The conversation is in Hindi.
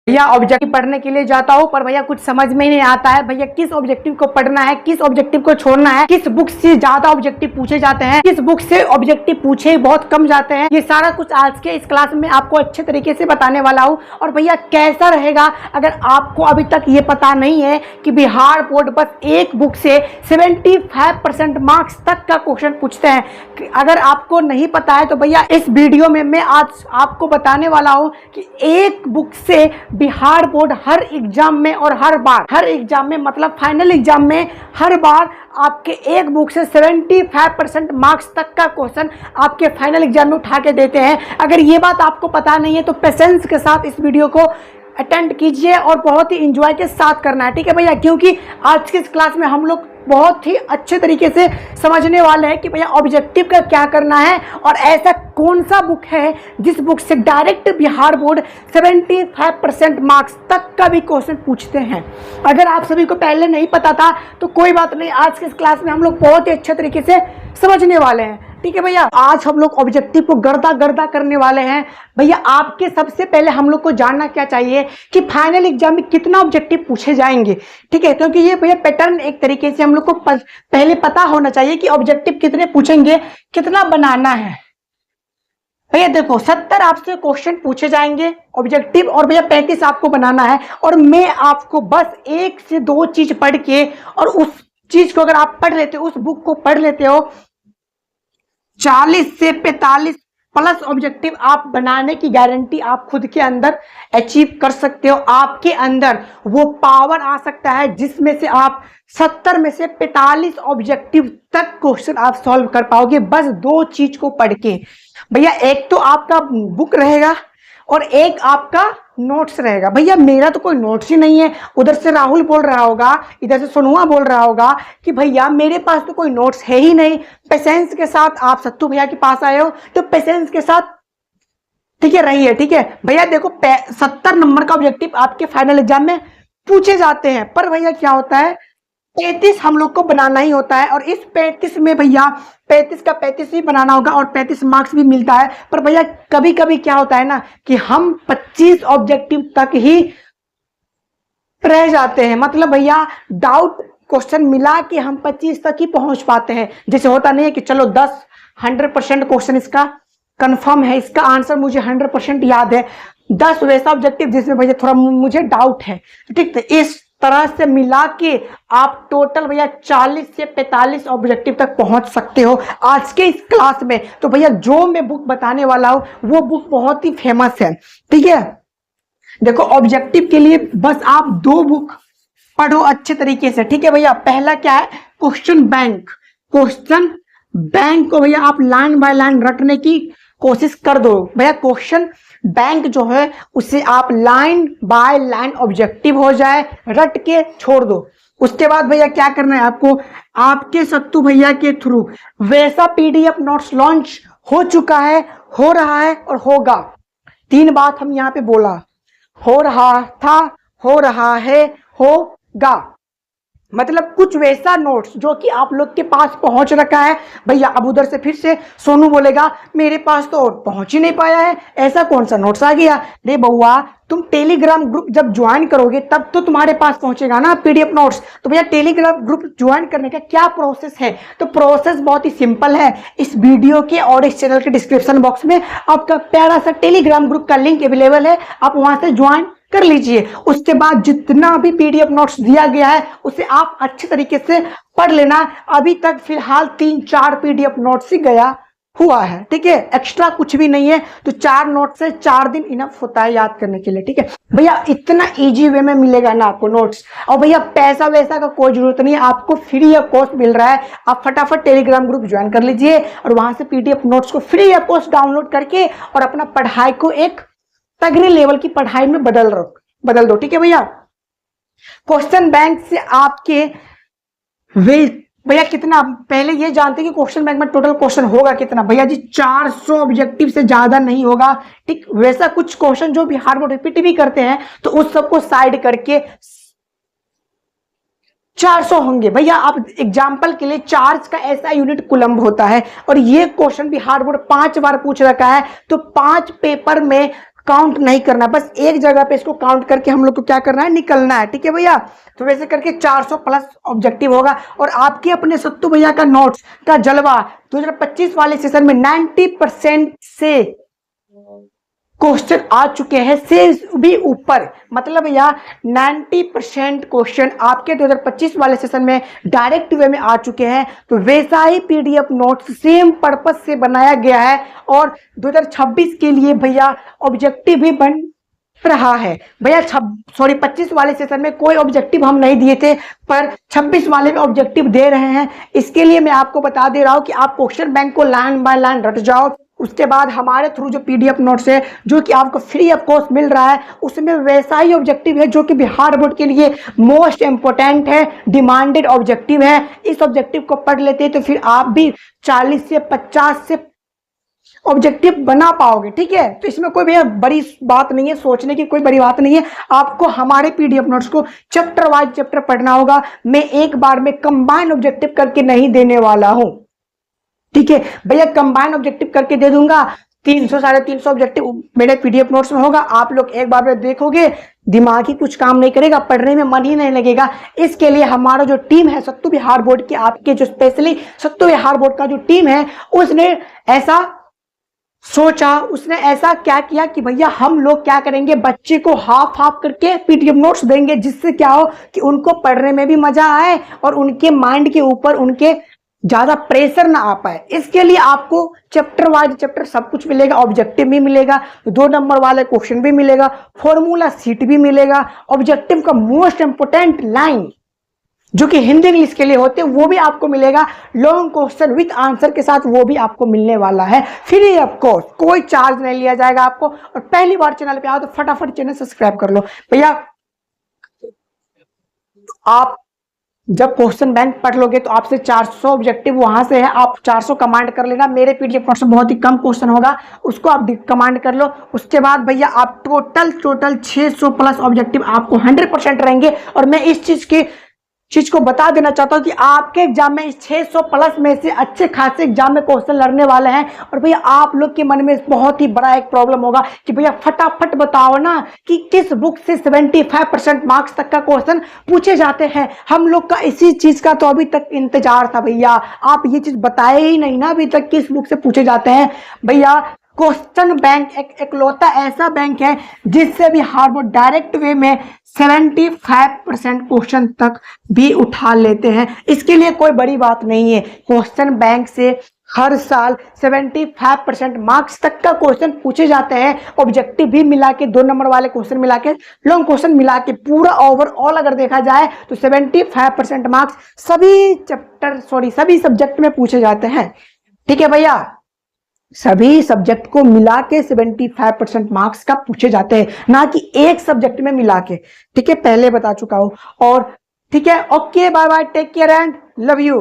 भैया ऑब्जेक्टिव पढ़ने के लिए जाता हूँ पर भैया कुछ समझ में नहीं आता है। भैया किस ऑब्जेक्टिव को पढ़ना है, किस ऑब्जेक्टिव को छोड़ना है, किस बुक से ज्यादा ऑब्जेक्टिव पूछे जाते हैं, किस बुक से ऑब्जेक्टिव पूछे बहुत कम जाते हैं, ये सारा कुछ आज के इस क्लास में आपको अच्छे तरीके से बताने वाला हूँ। और भैया कैसा रहेगा अगर आपको अभी तक ये पता नहीं है कि बिहार बोर्ड बस एक बुक से 75% मार्क्स तक का क्वेश्चन पूछते हैं। अगर आपको नहीं पता है तो भैया इस वीडियो में मैं आज आपको बताने वाला हूँ कि एक बुक से बिहार बोर्ड हर एग्जाम में और हर एग्जाम में मतलब फाइनल एग्जाम में हर बार आपके एक बुक से 75% मार्क्स तक का क्वेश्चन आपके फाइनल एग्जाम में उठा के देते हैं। अगर ये बात आपको पता नहीं है तो पेशेंस के साथ इस वीडियो को अटेंड कीजिए और बहुत ही एंजॉय के साथ करना है, ठीक है भैया। क्योंकि आज की इस क्लास में हम लोग बहुत ही अच्छे तरीके से समझने वाले हैं कि भैया ऑब्जेक्टिव का क्या करना है और ऐसा कौन सा बुक है जिस बुक से डायरेक्ट बिहार बोर्ड 75% मार्क्स तक का भी क्वेश्चन पूछते हैं। अगर आप सभी को पहले नहीं पता था तो कोई बात नहीं, आज की इस क्लास में हम लोग बहुत ही अच्छे तरीके से समझने वाले हैं, ठीक है भैया। आज हम लोग ऑब्जेक्टिव को गर्दा करने वाले हैं। भैया आपके सबसे पहले हम लोग को जानना क्या चाहिए कि फाइनल एग्जाम में कितना ऑब्जेक्टिव पूछे जाएंगे, ठीक है। क्योंकि ये भैया पैटर्न एक तरीके से हम लोग को पहले पता होना चाहिए कि ऑब्जेक्टिव कितने पूछेंगे, कितना बनाना है। भैया देखो 70 आपसे क्वेश्चन पूछे जाएंगे ऑब्जेक्टिव और भैया 35 आपको बनाना है। और मैं आपको बस 1 से 2 चीज पढ़ के और उस चीज को अगर आप पढ़ लेते हो, उस बुक को पढ़ लेते हो, 40 से 45 प्लस ऑब्जेक्टिव आप बनाने की गारंटी आप खुद के अंदर अचीव कर सकते हो। आपके अंदर वो पावर आ सकता है जिसमें से आप 70 में से 45 ऑब्जेक्टिव तक क्वेश्चन आप सॉल्व कर पाओगे बस 2 चीज को पढ़ के। भैया एक तो आपका बुक रहेगा और एक आपका नोट्स रहेगा। भैया मेरा तो कोई नोट्स ही नहीं है। उधर से राहुल बोल रहा होगा, इधर से सोनुआ बोल रहा होगा कि भैया मेरे पास तो कोई नोट्स है ही नहीं। पेशेंस के साथ आप सत्तू भैया के पास आए हो तो पेशेंस के साथ ठीक है रहिए, ठीक है भैया। देखो 70 नंबर का ऑब्जेक्टिव आपके फाइनल एग्जाम में पूछे जाते हैं पर भैया क्या होता है 35 हम लोग को बनाना ही होता है। और इस 35 में भैया 35 का 35 ही बनाना होगा और 35 मार्क्स भी मिलता है। पर भैया कभी कभी क्या होता है ना कि हम 25 ऑब्जेक्टिव तक ही रह जाते हैं। मतलब भैया डाउट क्वेश्चन मिला कि हम 25 तक ही पहुंच पाते हैं। जैसे होता नहीं है कि चलो 100% क्वेश्चन इसका कंफर्म है, इसका आंसर मुझे 100% याद है, 10 वैसा ऑब्जेक्टिव जिसमें भैया थोड़ा मुझे डाउट है, ठीक है। इस तरह से मिला के आप टोटल भैया 40 से 45 ऑब्जेक्टिव तक पहुंच सकते हो आज के इस क्लास में। तो भैया जो मैं बुक बताने वाला हूं वो बुक बहुत ही फेमस है, ठीक है। देखो ऑब्जेक्टिव के लिए बस आप 2 बुक पढ़ो अच्छे तरीके से, ठीक है भैया। पहला क्या है क्वेश्चन बैंक। क्वेश्चन बैंक को भैया आप लाइन बाय लाइन रटने की कोशिश कर दो। भैया क्वेश्चन बैंक जो है उसे आप लाइन बाय लाइन ऑब्जेक्टिव हो जाए रट के छोड़ दो। उसके बाद भैया क्या करना है आपको, आपके सत्तू भैया के थ्रू वैसा पीडीएफ नोट्स लॉन्च हो चुका है, हो रहा है और होगा। 3 बात हम यहाँ पे बोला, हो रहा था, हो रहा है, होगा। मतलब कुछ वैसा नोट्स जो कि आप लोग के पास पहुंच रखा है। भैया अब उधर से फिर से सोनू बोलेगा मेरे पास तो पहुंच ही नहीं पाया है, ऐसा कौन सा नोट्स आ गया। रे बउआ तुम टेलीग्राम ग्रुप जब ज्वाइन करोगे तब तो तुम्हारे पास पहुंचेगा ना पीडीएफ नोट्स। तो भैया टेलीग्राम ग्रुप ज्वाइन करने का क्या प्रोसेस है, तो प्रोसेस बहुत ही सिंपल है। इस वीडियो के और इस चैनल के डिस्क्रिप्शन बॉक्स में आपका प्यारा सा टेलीग्राम ग्रुप का लिंक अवेलेबल है, आप वहां से ज्वाइन कर लीजिए। उसके बाद जितना भी पीडीएफ नोट्स दिया गया है उसे आप अच्छे तरीके से पढ़ लेना। अभी तक फिलहाल 3-4 पीडीएफ नोट्स ही गया हुआ है, ठीक है, एक्स्ट्रा कुछ भी नहीं है। तो 4 नोट से 4 दिन इनफ होता है याद करने के लिए, ठीक है भैया। इतना इजी वे में मिलेगा ना आपको नोट्स। और भैया पैसा वैसा का कोई जरूरत नहीं है, आपको फ्री ऑफ कॉस्ट मिल रहा है। आप फटाफट टेलीग्राम ग्रुप ज्वाइन कर लीजिए और वहां से पीडीएफ नोट्स को फ्री ऑफ कॉस्ट डाउनलोड करके और अपना पढ़ाई को एक तगड़े लेवल की पढ़ाई में बदल दो, ठीक है भैया। क्वेश्चन बैंक से आपके भैया कितना, पहले ये जानते हैं कि क्वेश्चन बैंक में टोटल क्वेश्चन होगा कितना। भैया जी 400 ऑब्जेक्टिव से ज्यादा नहीं होगा, ठीक। वैसा कुछ क्वेश्चन जो बिहार बोर्ड रिपीट भी करते हैं तो उस सबको साइड करके 400 होंगे। भैया आप एग्जाम्पल के लिए चार्ज का ऐसा यूनिट कुलम्ब होता है और ये क्वेश्चन बिहार बोर्ड 5 बार पूछ रखा है। तो 5 पेपर में काउंट नहीं करना, बस एक जगह पे इसको काउंट करके हम लोग को क्या करना है, निकलना है। ठीक है भैया, तो वैसे करके 400 प्लस ऑब्जेक्टिव होगा। और आपके अपने सत्तू भैया का नोट्स का जलवा 2025 वाले सेशन में 90% से क्वेश्चन आ चुके हैं, से भी ऊपर, मतलब भैया 90% क्वेश्चन आपके 2025 वाले सेशन में डायरेक्ट वे में आ चुके हैं। तो वैसा ही पीडीएफ नोट्स सेम पर्पस से बनाया गया है और 2026 के लिए भैया ऑब्जेक्टिव भी बन रहा है। भैया 25 वाले सेशन में कोई ऑब्जेक्टिव हम नहीं दिए थे, पर 26 वाले में ऑब्जेक्टिव दे रहे हैं। इसके लिए मैं आपको बता दे रहा हूं कि आप क्वेश्चन बैंक को लाइन बाय लाइन रट जाओ। उसके बाद हमारे थ्रू जो पीडीएफ नोट्स है जो कि आपको फ्री ऑफ कॉस्ट मिल रहा है, उसमें वैसा ही ऑब्जेक्टिव है जो कि बिहार बोर्ड के लिए मोस्ट इंपोर्टेंट है, डिमांडेड ऑब्जेक्टिव है। इस ऑब्जेक्टिव को पढ़ लेते हैं तो फिर आप भी 40 से 50 से ऑब्जेक्टिव बना पाओगे। ठीक है, तो इसमें कोई भैया बड़ी बात नहीं है, सोचने की कोई बड़ी बात नहीं है। आपको हमारे पीडीएफ नोट्स को चैप्टर वाइज चैप्टर पढ़ना होगा। मैं एक बार में कंबाइन ऑब्जेक्टिव करके नहीं देने वाला हूं। ठीक है भैया, कंबाइन ऑब्जेक्टिव करके दे दूंगा। 300 350 ऑब्जेक्टिव मेरे पीडीएफ नोट्स में होगा। आप लोग एक बार में देखोगे, दिमाग ही कुछ काम नहीं करेगा, पढ़ने में मन ही नहीं लगेगा। इसके लिए हमारा जो टीम है सत्तू बिहार बोर्ड की, आपके जो स्पेशली सत्तू बिहार बोर्ड का जो टीम है, उसने ऐसा सोचा, उसने ऐसा क्या किया कि भैया हम लोग क्या करेंगे, बच्चे को हाफ हाफ करके पीडीएफ नोट्स देंगे, जिससे क्या हो कि उनको पढ़ने में भी मजा आए और उनके माइंड के ऊपर उनके ज्यादा प्रेशर ना आ पाए। इसके लिए आपको चैप्टर वाइज चैप्टर सब कुछ मिलेगा, ऑब्जेक्टिव भी मिलेगा, 2 नंबर वाले क्वेश्चन भी मिलेगा, फॉर्मूला सीट भी मिलेगा, ऑब्जेक्टिव का मोस्ट इंपोर्टेंट लाइन जो कि हिंदी इंग्लिश के लिए होते हैं वो भी आपको मिलेगा, लॉन्ग क्वेश्चन विथ आंसर के साथ वो भी आपको मिलने वाला है फ्री ऑफ कॉस्ट, कोई चार्ज नहीं लिया जाएगा आपको। और पहली बार चैनल पे आओ तो फटाफट चैनल सब्सक्राइब कर लो भैया। आप जब क्वेश्चन बैंक पढ़ लोगे तो आपसे 400 ऑब्जेक्टिव वहां से है, आप 400 कमांड कर लेना। मेरे पीडीएफ नोट्स में बहुत ही कम क्वेश्चन होगा, उसको आप कमांड कर लो। उसके बाद भैया आप टोटल 600 प्लस ऑब्जेक्टिव आपको 100% रहेंगे। और मैं इस चीज को बता देना चाहता हूं कि आपके एग्जाम में इस 600 प्लस में से अच्छे खासे एग्जाम में क्वेश्चन लड़ने वाले हैं। और भैया आप लोग के मन में बहुत ही बड़ा एक प्रॉब्लम होगा कि भैया फटाफट बताओ ना कि किस बुक से 75% मार्क्स तक का क्वेश्चन पूछे जाते हैं। हम लोग का इसी चीज का तो अभी तक इंतजार था भैया, आप ये चीज बताए ही नहीं ना अभी तक किस बुक से पूछे जाते हैं। भैया क्वेश्चन बैंक एक इकलौता ऐसा बैंक है जिससे भी बिहार बोर्ड डायरेक्ट वे में 75% क्वेश्चन तक भी उठा लेते हैं। इसके लिए कोई बड़ी बात नहीं है, क्वेश्चन बैंक से हर साल 75% मार्क्स तक का क्वेश्चन पूछे जाते हैं। ऑब्जेक्टिव भी मिला के 2 नंबर वाले क्वेश्चन मिला के, लॉन्ग क्वेश्चन मिला के, पूरा ओवरऑल अगर देखा जाए तो 75% मार्क्स सभी सब्जेक्ट में पूछे जाते हैं। ठीक है भैया, सभी सब्जेक्ट को मिला के 75% मार्क्स का पूछे जाते हैं, ना कि एक सब्जेक्ट में मिला के। ठीक है, पहले बता चुका हूं। और ठीक है, okay, bye bye, take care and love you.